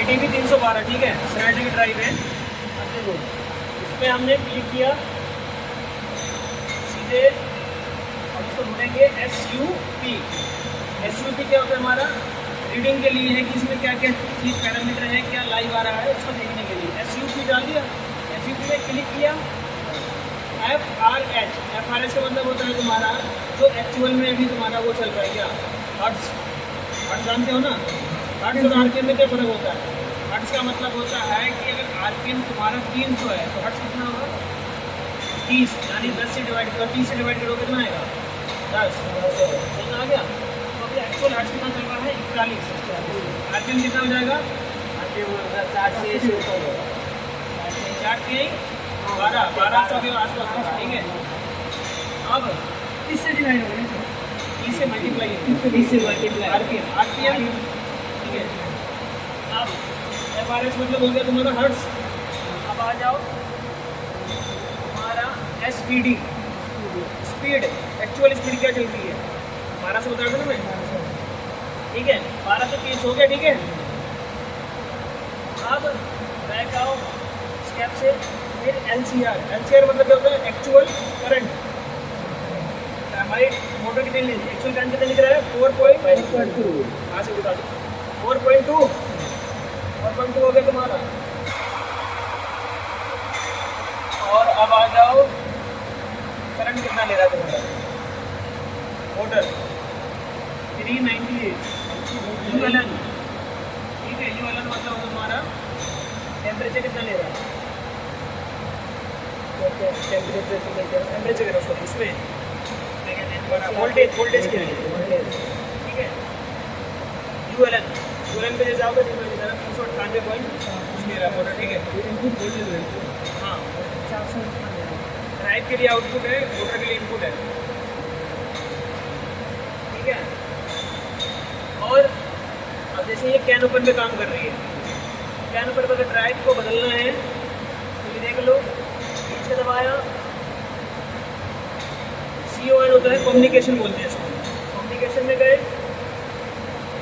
ADB 312, ठीक है, cinematic drive है। अब देखो इसमें हमने क्लिक किया सीधे, अब इसको ढूंढेंगे SUP क्या होता है हमारा, रीडिंग के लिए है कि इसमें क्या क्या चीज़ पैरामीटर है, क्या लाइव आ रहा है उसको देखने के लिए SUP डाल दिया। SUP में क्लिक किया, FRH का मतलब होता है तुम्हारा जो एक्चुअल में अभी तुम्हारा वो चल रहा है क्या, हर्ट्ज जानते हो ना। हर्ट्ज और RPM में क्या फ़र्क होता है? हर्ट्ज का मतलब होता है कि अगर RPM तुम्हारा 300 है तो हर्ट्ज कितना होगा 30, यानी 10 से डिवाइड करो, 30 से डिवाइड करो कितना आएगा 10 आ गया। तो अभी एक्चुअल हर्ट्ज कितना चल रहा है 41, RPM कितना हो जाएगा 4 से 1200 के आसपास होगा, ठीक है। अब इससे डिवाइड होगा, इससे मल्टीप्लाई RPM, ठीक है। अब FRH मतलब हो गया तुम्हारा हर्ट्ज। अब आ जाओ हमारा SPD, स्पीड, एक्चुअल स्पीड क्या चल रही है 1200 बता दो ना मैं, ठीक है, 1230 हो गया, ठीक है। अब बैक आओ स्टेप से, फिर LCR मतलब क्या होता है एक्चुअल करंट। हमारी मोटर कितने एक्चुअल करंट कितने लिख रहा है 4.2, यहाँ से बता दो 4.2 हो गया तुम्हारा। और अब आ जाओ करंट कितना ले रहा है तुम्हारा मोटर 398 ULN, ठीक है। ULN मतलब तुम्हारा टेम्परेचर कितना ले रहा है, टेम्परेचर उसमें वोल्टेज के लिए, ठीक है। ULN पे जाओगे 398.9 मेरा मोटर, ठीक है। हाँ, ड्राइव के लिए आउटपुट है, मोटर के लिए इनपुट है, ठीक है। और अब जैसे ये कैन ओपन पे काम कर रही है, कैन ओपन पर ड्राइव को बदलना है तो ये देख लो, पीछे दबाया, CON होता है, कम्युनिकेशन बोलते हैं इसको। कम्युनिकेशन में गए,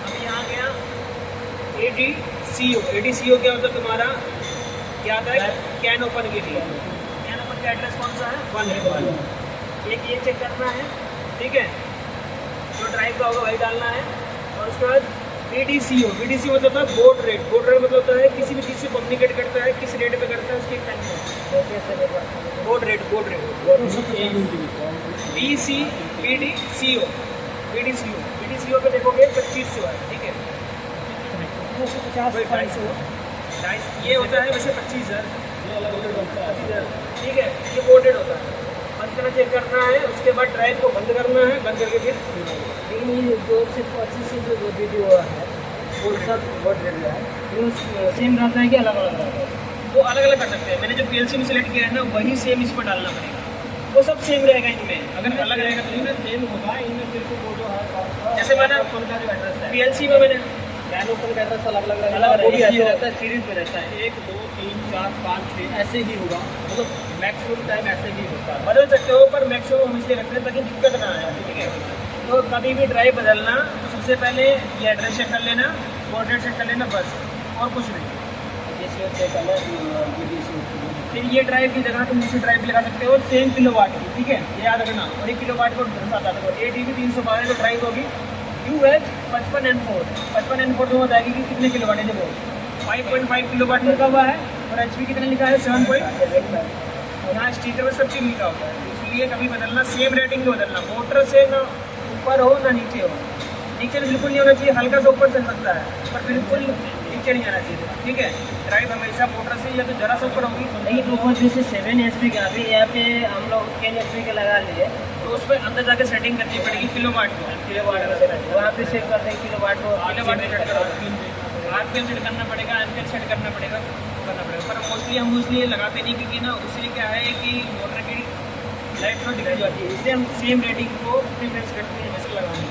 अब यहाँ गया ADCO क्या होता है तुम्हारा, क्या आता है कैन ओपन के लिए। कैन ओपन का एड्रेस कौन सा है 1 एक ये चेक करना है, ठीक है, जो ड्राइव का होगा वही डालना है। और उसके बाद BDCO मतलब होता है बोर्ड रेट मतलब होता है किसी भी चीज़ से कम्युनिकेट करता है, किस रेट पे करता है उसकी टाइम बोर्ड रेट BDCO पे देखोगे 2500 है, ठीक है, 250 ये होता है वैसे 25,000, ठीक है, ये बोर्ड रेट होता है। बंद करना चेक करना है, उसके बाद ड्राइव को बंद करना है, बंद करके फिर 2 से 25 से जो वीडियो है वो सब बोर्ड रेट है सेम रहता है कि अलग अलग रहता है, वो अलग अलग कर सकते हैं। मैंने जो PLC में सिलेक्ट किया है ना वही सेम इस पर डालना पड़ेगा, वो सब सेम रहेगा इनमें। अगर अलग रहेगा तो इनमें सेम होगा, इनमें सिर्फ वो जो है जैसे मैंने PLC में मैंने कैन ओपन का एड्रेस अलग अलग रहता है, सीरीज में रहता है 1 2 3 4 5 6 ऐसे ही होगा, मतलब मैक्सिमम टाइम ऐसे ही होता है। बदल सकते हो पर मैक्सिमम हम इसलिए रखते हैं ताकि दिक्कत ना आए, ठीक है। तो कभी भी ड्राइव बदलना तो सबसे पहले ये एड्रेस चेक कर लेना, बोर्ड रेट चेक कर लेना, बस और कुछ नहीं। फिर ये ड्राइव की जगह तुम दूसरी ड्राइव लगा सकते हो सेम किलोवाट की, ठीक है, ये याद रखना। और 1 किलोवाट को दर्शाता है, ADB 312 जो ड्राइव होगी UH 55N4 तो बताएगी कि कितने किलोवाट है। देखो 5.5 किलोवाट लिखा हुआ है और HP कितने लिखा है 7. यहाँ स्टिकर में सब चीज़ लिखा होता है, इसलिए कभी बदलना सेम रेटिंग में बदलना, मोटर से ना ऊपर हो ना नीचे हो। नीचे बिल्कुल नहीं होना चाहिए, हल्का सा ऊपर चल सकता है पर बिल्कुल नीचे नहीं आना चाहिए, ठीक है। ड्राइव हमेशा मोटर से या तो जरा सा ऊपर होगी। नहीं तो ऊपर जैसे 7 HP का अभी यहाँ पे हम लोग 10 HP का लगा लिए तो उस पर अंदर जाकर सेटिंग करनी पड़ेगी किलोवाट को, वहाँ पे सेट कर देंगे किलोवाट को, सेट करो, RPM सेट करना पड़ेगा, एम्पियर सेट करना पड़ेगा पर मोस्टली हम लगाते नहीं, क्योंकि ना उससे क्या है कि मोटर की लाइफ थोड़ा दिखाई जाती है, इसलिए हम सेम रेटिंग को प्रीफरेंस करते हैं वैसे लगाने,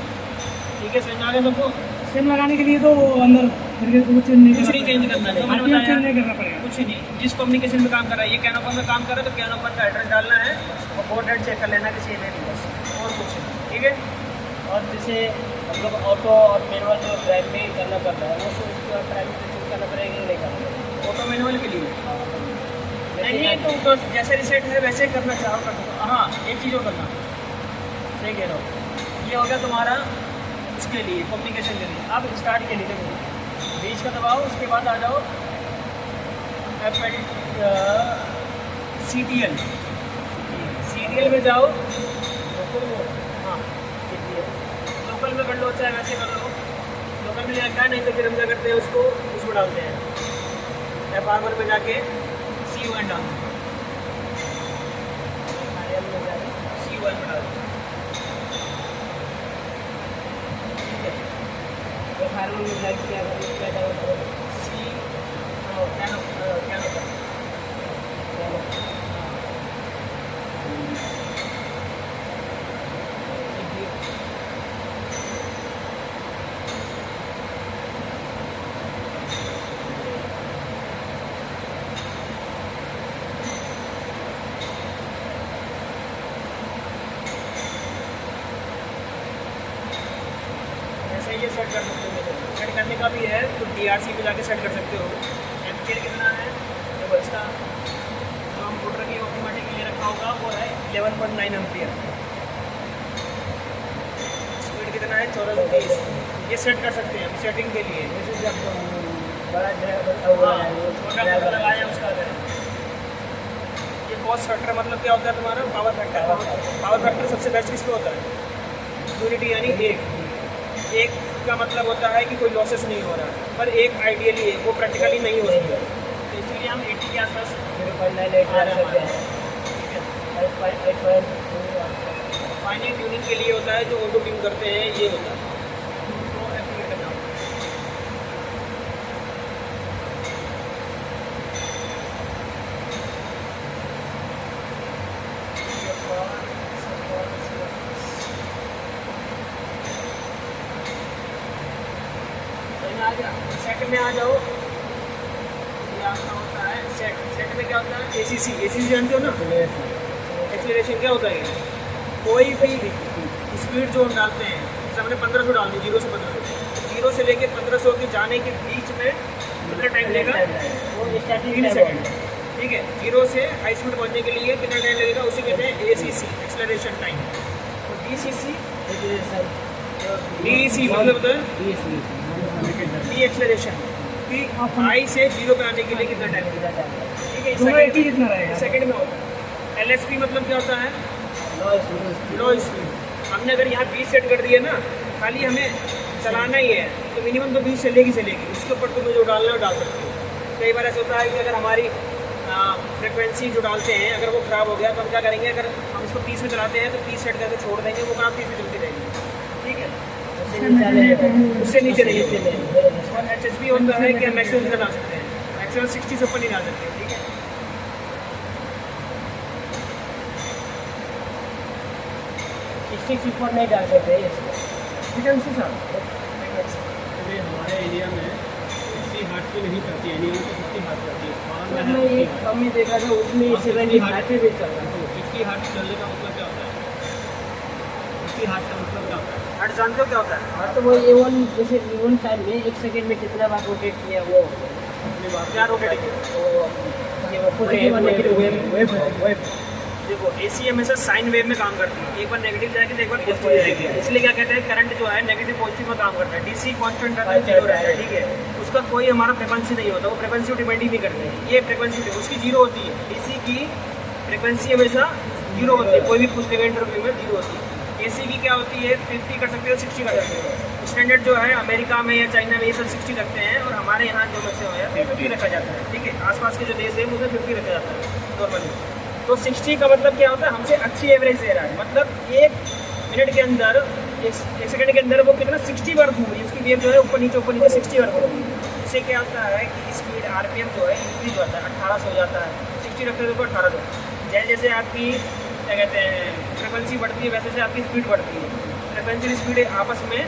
ठीक है। समझ आ गया सबको? सेम लगाने के लिए तो अंदर कुछ नहीं चेंज करना है, तो मैंने बताया नहीं करना पड़ेगा कुछ नहीं। जिस कम्युनिकेशन में काम कर रहा है, ये कैन ओपन में काम कर रहा है तो कैन ओपन का एड्रेस डालना है और बोर्ड रेट चेक कर लेना कि सेम है नहीं, बस और कुछ नहीं, ठीक है। और जैसे हम लोग ऑटो और मैनुअल जो ड्राइव में करना पड़ता है वो सब ड्राइव में चेक करना पड़ेगा ऑटो मैनुअल के लिए नहीं, तो बस जैसे रिसेट है वैसे करना चाहो कर सकते हो। हाँ, एक चीज़ और करना, सही कह रहे हो। ये हो गया तुम्हारा उसके लिए कम्युनिकेशन के लिए। अब स्टार्ट के लिए देखो, बीच का दबाओ, उसके बाद आ जाओ CTL। CTL में जाओ, हाँ लोकल में कर लो, चाहे वैसे कर लो। लोकल में क्या नहीं तो फिर हम क्या करते हैं उसको उसमें डालते हैं F1 में जाके CUN डालते हैं, CUN में डालते हैं, ठीक है। F1 में जाके क्या डालते हैं क्या होता है ये सेट कर सकते हो। सेट करने का भी है तो DRC पे जाके सेट कर सकते हो। एम्पियर कितना है देखो, इसका जो हम मोटर की ऑटोमेटिक के लिए रखा होगा वो है 11.9 एम्पियर। स्पीड कितना है 34। ये सेट कर सकते हैं हम सेटिंग के लिए, जैसे जब बड़ा छोटा लगाया उसका करें। ये कॉस्ट फैक्टर मतलब क्या होता है तुम्हारा, पावर फैक्टर। पावर फैक्टर सबसे बेस्ट किस पे होता है, यूनिटी यानी एक का मतलब होता है कि कोई लॉसेस नहीं हो रहा है, पर एक आइडियली है वो प्रैक्टिकली नहीं हो रही है, तो इसलिए हम 80 के आसपास 0.98 फाइनल ट्यूनिंग के लिए होता है। जो ऑटो ट्यून करते हैं ये होता है, तो एक्टिवेट करना होता है। सेट में आ जाओ, ये आपका होता है सेट। सेट में क्या होता है ACC जानते हो ना, एक्सीलरेशन क्या होता है। कोई भी स्पीड जो हम डालते हैं, जैसे हमने 1500 डाल दी, 0 से 1500, 0 से लेके 1500 के जाने के बीच में कितना टाइम लेगा, 3 सेकेंड, ठीक है। 0 से हाई स्पीड पहुँचने के लिए कितना टाइम लगेगा, उसे कहते हैं ACC एक्सीलरेशन टाइम। तो DCC DEC मतलब होता है डी एक्सेलरेशन, कि हाई से 0 पे आने के लिए कितना टाइम लगता है, ठीक है। सेकंड में होता है। LSP मतलब क्या होता है, लो स्पीड। हमने अगर यहाँ 20 सेट कर दिया ना, खाली हमें चलाना ही है तो मिनिमम तो 20 चलेगी। उसके ऊपर तुम्हें जो डालना है वो डाल सकते हो। कई बार ऐसा होता है कि अगर हमारी फ्रिक्वेंसी जो डालते हैं अगर वो ख़राब हो गया तो हम क्या करेंगे, अगर हम इसको 30 में चलाते हैं तो 30 सेट करके छोड़ देंगे, वो काम 30 में चलती रहेगी, ठीक है। उससे नीचे नहीं चलेगी। और HSP होता है कि हम मैक्सिमम से डाल सकते हैं, मैक्सिमम 60 से ऊपर नहीं डाल सकते, ठीक है। 60 से ऊपर नहीं डाल सकते फ्रीक्वेंसी साहब। हमारे एरिया में 60 हर्ट्ज की नहीं चलती है, एरिया में 50 हर्ट्ज चलती है। मैंने एक कमी देखा था उसमें 70 हर्ट्ज पे चल रहा है। 60 हर्ट्ज चलने का मतलब क्या होता है, 60 हर्ट्ज का मतलब क्या होता है, हर्ट्ज जानते हो क्या होता है। हाँ, तो वो A1 जैसे A1 टाइम में 1 सेकंड में कितना बार रोटेट किया, वो क्या रोटेट किया। देखो AC हमेशा साइन वेव में काम करती है, एक बार नेगेटिव जाएगी तो एक बार पॉजिटिव जाएगी। इसलिए क्या कहते हैं, करंट जो है नेगेटिव पॉजिटिव में काम करता है। DC कांस्टेंट रहता है, 0 रहता है, ठीक है। उसका कोई हमारा फ्रिक्वेंसी नहीं होता, वो फ्रिक्वेंसी डिपेंड ही नहीं करती। ये फ्रिक्वेंसी उसकी 0 होती है। DC की फ्रिक्वेंसी हमेशा 0 होती है, कोई भी पूछ लेगा इंटरव्यू में 0 होती है। AC की क्या होती है, 50 कर सकते हो, 60 कर सकते हो। स्टैंडर्ड जो है अमेरिका में या चाइना में ये सब 60 रखते हैं, और हमारे यहाँ जो बच्चे हो 50 रखा जाता है, ठीक है। आसपास के जो देश है उसमें 50 रखा जाता है नॉर्मली। तो 60 का मतलब क्या होता है, हमसे अच्छी एवरेज दे रहा है, मतलब 1 मिनट के अंदर, 1 सेकंड के अंदर वो कितना 60 बार घूम रही है, उसकी वेव जो है ऊपर नीचे 60 बार घूम रही है। इससे क्या होता है कि स्पीड RPM जो है इंक्रीज होता है, 1800 हो जाता है। 60 रखते हैं तो 1800। जैसे जैसे आपकी क्या कहते हैं फ्रिक्वेंसी बढ़ती है, वैसे से आपकी स्पीड बढ़ती है। फ्रिक्वेंसी और स्पीड आपस में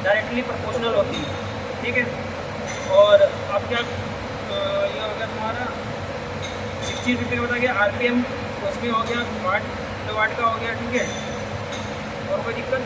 डायरेक्टली प्रोपोर्शनल होती है, ठीक है। और अब क्या ये हो गया तुम्हारा 60 50 बता गया। RPM उसमें हो गया, वाट का हो गया, ठीक है। और कोई दिक्कत